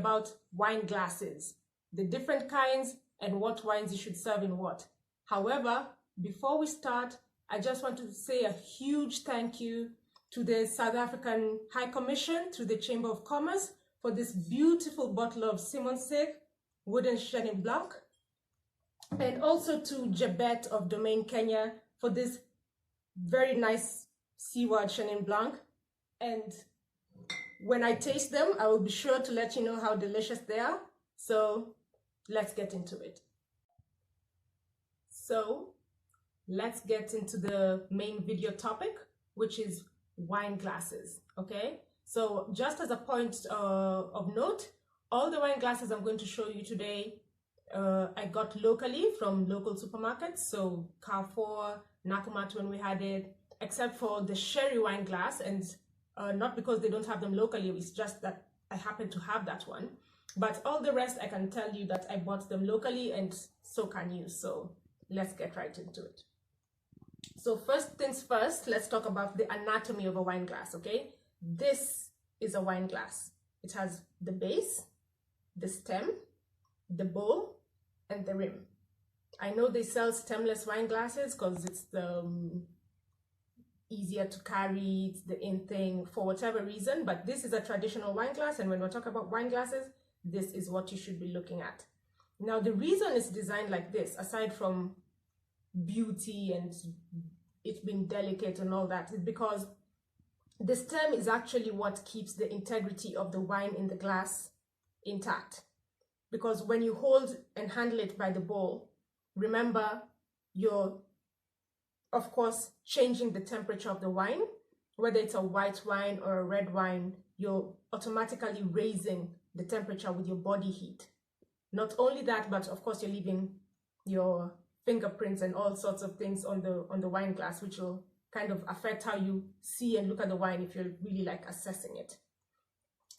about wine glasses, the different kinds, and what wines you should serve in what. However, before we start, I just want to say a huge thank you to the South African High Commission, to the Chamber of Commerce, for this beautiful bottle of Simonsig wooden Chenin Blanc, and also to Jebet of Domain Kenya for this very nice Seaward Chenin Blanc. And when I taste them, I will be sure to let you know how delicious they are. So let's get into it. So let's get into the main video topic, which is wine glasses. Okay, so just as a point of note, all the wine glasses I'm going to show you today I got locally from local supermarkets, so Carrefour, Nakumatt when we had it, except for the sherry wine glass, and not because they don't have them locally, it's just that I happen to have that one. But all the rest, I can tell you that I bought them locally, and so can you. So let's get right into it. So first things first, let's talk about the anatomy of a wine glass, okay? This is a wine glass. It has the base, the stem, the bowl, and the rim. I know they sell stemless wine glasses because it's the easier to carry, it's the in thing for whatever reason, but this is a traditional wine glass, and when we're talking about wine glasses, this is what you should be looking at. Now, the reason it's designed like this, aside from beauty and it being delicate and all that, is because the stem is actually what keeps the integrity of the wine in the glass intact. Because when you hold and handle it by the bowl, remember, you're of course changing the temperature of the wine. Whether it's a white wine or a red wine, you're automatically raising the temperature with your body heat. Not only that, but of course you're leaving your fingerprints and all sorts of things on the wine glass, which will kind of affect how you see and look at the wine if you're really like assessing it.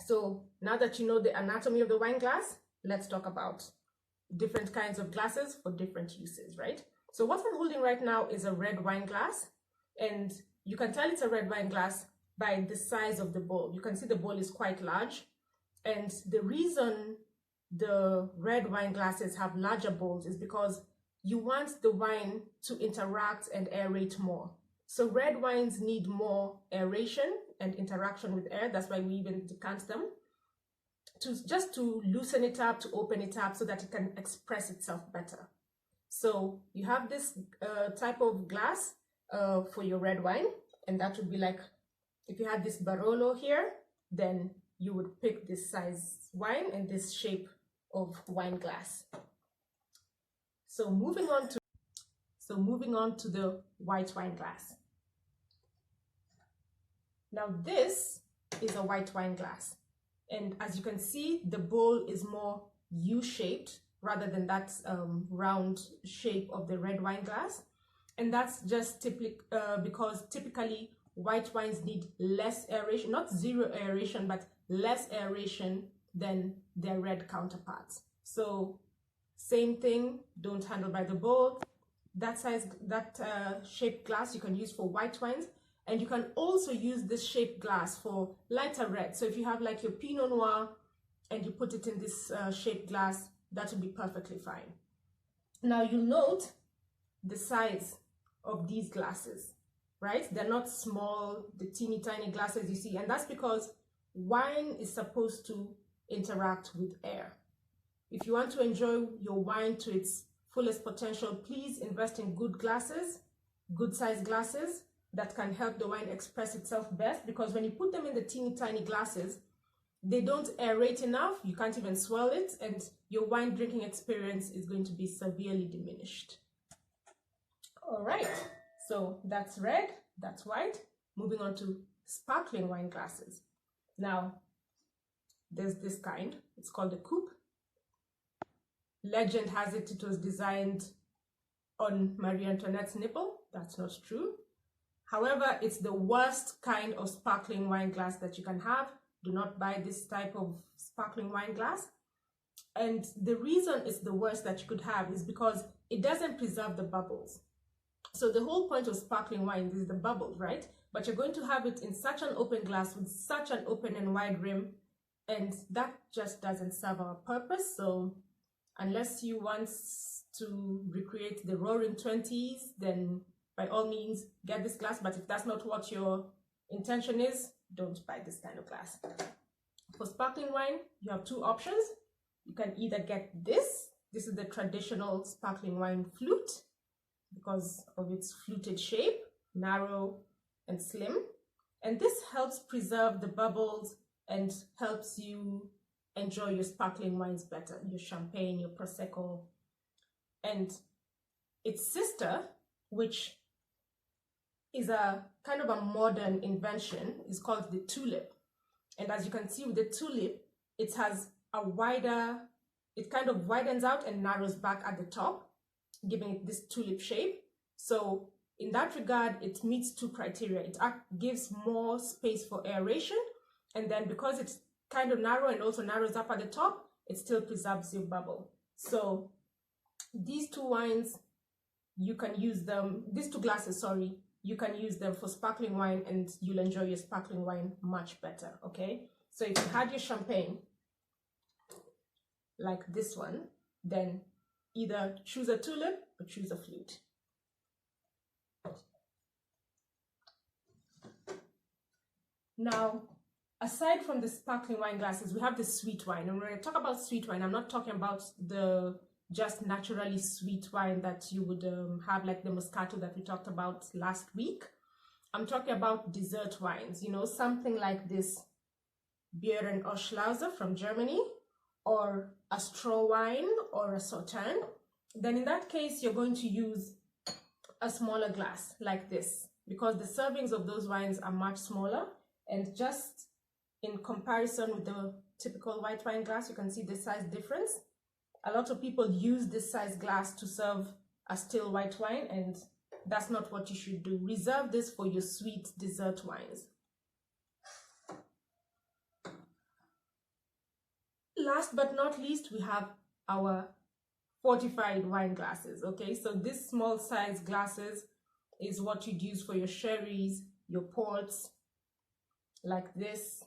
So now that you know the anatomy of the wine glass, let's talk about different kinds of glasses for different uses, right? So what I'm holding right now is a red wine glass, and you can tell it's a red wine glass by the size of the bowl. You can see the bowl is quite large, and the reason the red wine glasses have larger bowls is because you want the wine to interact and aerate more. So red wines need more aeration and interaction with air. That's why we even decant them, just to loosen it up, to open it up so that it can express itself better. So you have this type of glass for your red wine, and that would be like, if you had this Barolo here, then you would pick this size wine and this shape of wine glass. So moving on to the white wine glass. Now this is a white wine glass, and as you can see, the bowl is more U-shaped rather than that round shape of the red wine glass. And that's just because typically white wines need less aeration, not zero aeration, but less aeration than their red counterparts. So same thing, don't handle by the bowl. That shaped glass you can use for white wines, and you can also use this shaped glass for lighter red. So if you have like your Pinot Noir and you put it in this shaped glass, that would be perfectly fine. Now you'll note the size of these glasses, right? They're not small, the teeny tiny glasses you see, and that's because wine is supposed to interact with air. If you want to enjoy your wine to its fullest potential, please invest in good glasses, good size glasses that can help the wine express itself best, because when you put them in the teeny tiny glasses, they don't aerate enough, you can't even swirl it, and your wine drinking experience is going to be severely diminished. All right, so that's red, that's white. Moving on to sparkling wine glasses. Now, there's this kind, it's called a coupe. Legend has it was designed on Marie Antoinette's nipple. That's not true. However, it's the worst kind of sparkling wine glass that you can have. Do not buy this type of sparkling wine glass. And the reason it's the worst that you could have is because it doesn't preserve the bubbles. So the whole point of sparkling wine is the bubbles, right? But you're going to have it in such an open glass with such an open and wide rim, and that just doesn't serve our purpose. So unless you want to recreate the Roaring 20s, then by all means get this glass. But if that's not what your intention is, don't buy this kind of glass. For sparkling wine, you have two options. You can either get this. This is the traditional sparkling wine flute because of its fluted shape, narrow and slim. And this helps preserve the bubbles and helps you enjoy your sparkling wines better, your champagne, your prosecco. And its sister, which is a kind of a modern invention, is called the tulip. And as you can see with the tulip, it has a wider, it kind of widens out and narrows back at the top, giving it this tulip shape. So in that regard, it meets two criteria. It gives more space for aeration, and then because it's kind of narrow and also narrows up at the top, it still preserves your bubble. So these two wines, you can use them, these two glasses, sorry, you can use them for sparkling wine and you'll enjoy your sparkling wine much better, okay? So if you had your champagne, like this one, then either choose a tulip or choose a flute. Now, aside from the sparkling wine glasses, we have the sweet wine. And when I talk about sweet wine, I'm not talking about the just naturally sweet wine that you would have, like the Moscato that we talked about last week. I'm talking about dessert wines, you know, something like this Beer and Oschlauser from Germany, or a straw wine or a Sauterne. Then in that case, you're going to use a smaller glass like this, because the servings of those wines are much smaller. And just in comparison with the typical white wine glass, you can see the size difference. A lot of people use this size glass to serve a still white wine, and that's not what you should do. Reserve this for your sweet dessert wines. Last but not least, we have our fortified wine glasses, okay? So this small size glasses is what you'd use for your sherries, your ports, like this.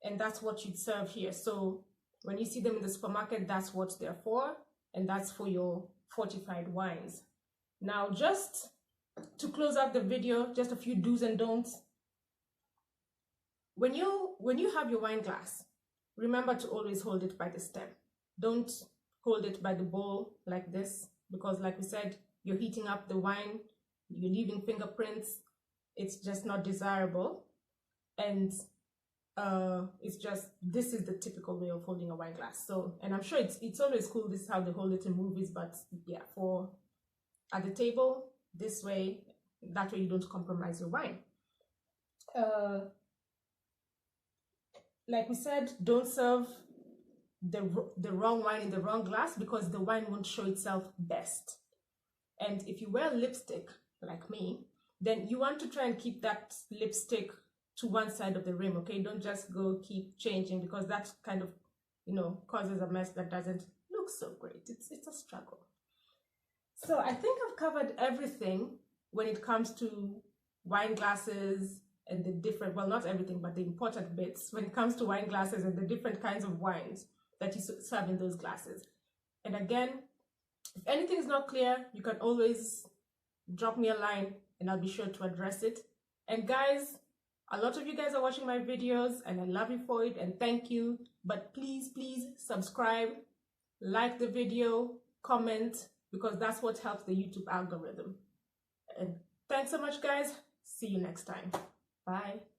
And that's what you'd serve here. So when you see them in the supermarket, that's what they're for, and that's for your fortified wines. Now, just to close out the video, just a few do's and don'ts. When you have your wine glass, remember to always hold it by the stem. Don't hold it by the bowl like this, because like we said, you're heating up the wine, you're leaving fingerprints. It's just not desirable. And it's just, this is the typical way of holding a wine glass. So, and I'm sure it's always cool, this is how they hold it in movies, but yeah, for at the table, this way, that way you don't compromise your wine. Like we said, don't serve the wrong wine in the wrong glass, because the wine won't show itself best. And if you wear lipstick, like me, then you want to try and keep that lipstick to one side of the rim, okay? Don't just go keep changing, because that kind of, you know, causes a mess that doesn't look so great. It's a struggle. So I think I've covered everything when it comes to wine glasses and the different, well, not everything, but the important bits when it comes to wine glasses and the different kinds of wines that you serve in those glasses. And again, if anything is not clear, you can always drop me a line and I'll be sure to address it. And guys, a lot of you guys are watching my videos and I love you for it and thank you. But please, please subscribe, like the video, comment, because that's what helps the YouTube algorithm. And thanks so much, guys. See you next time. Bye.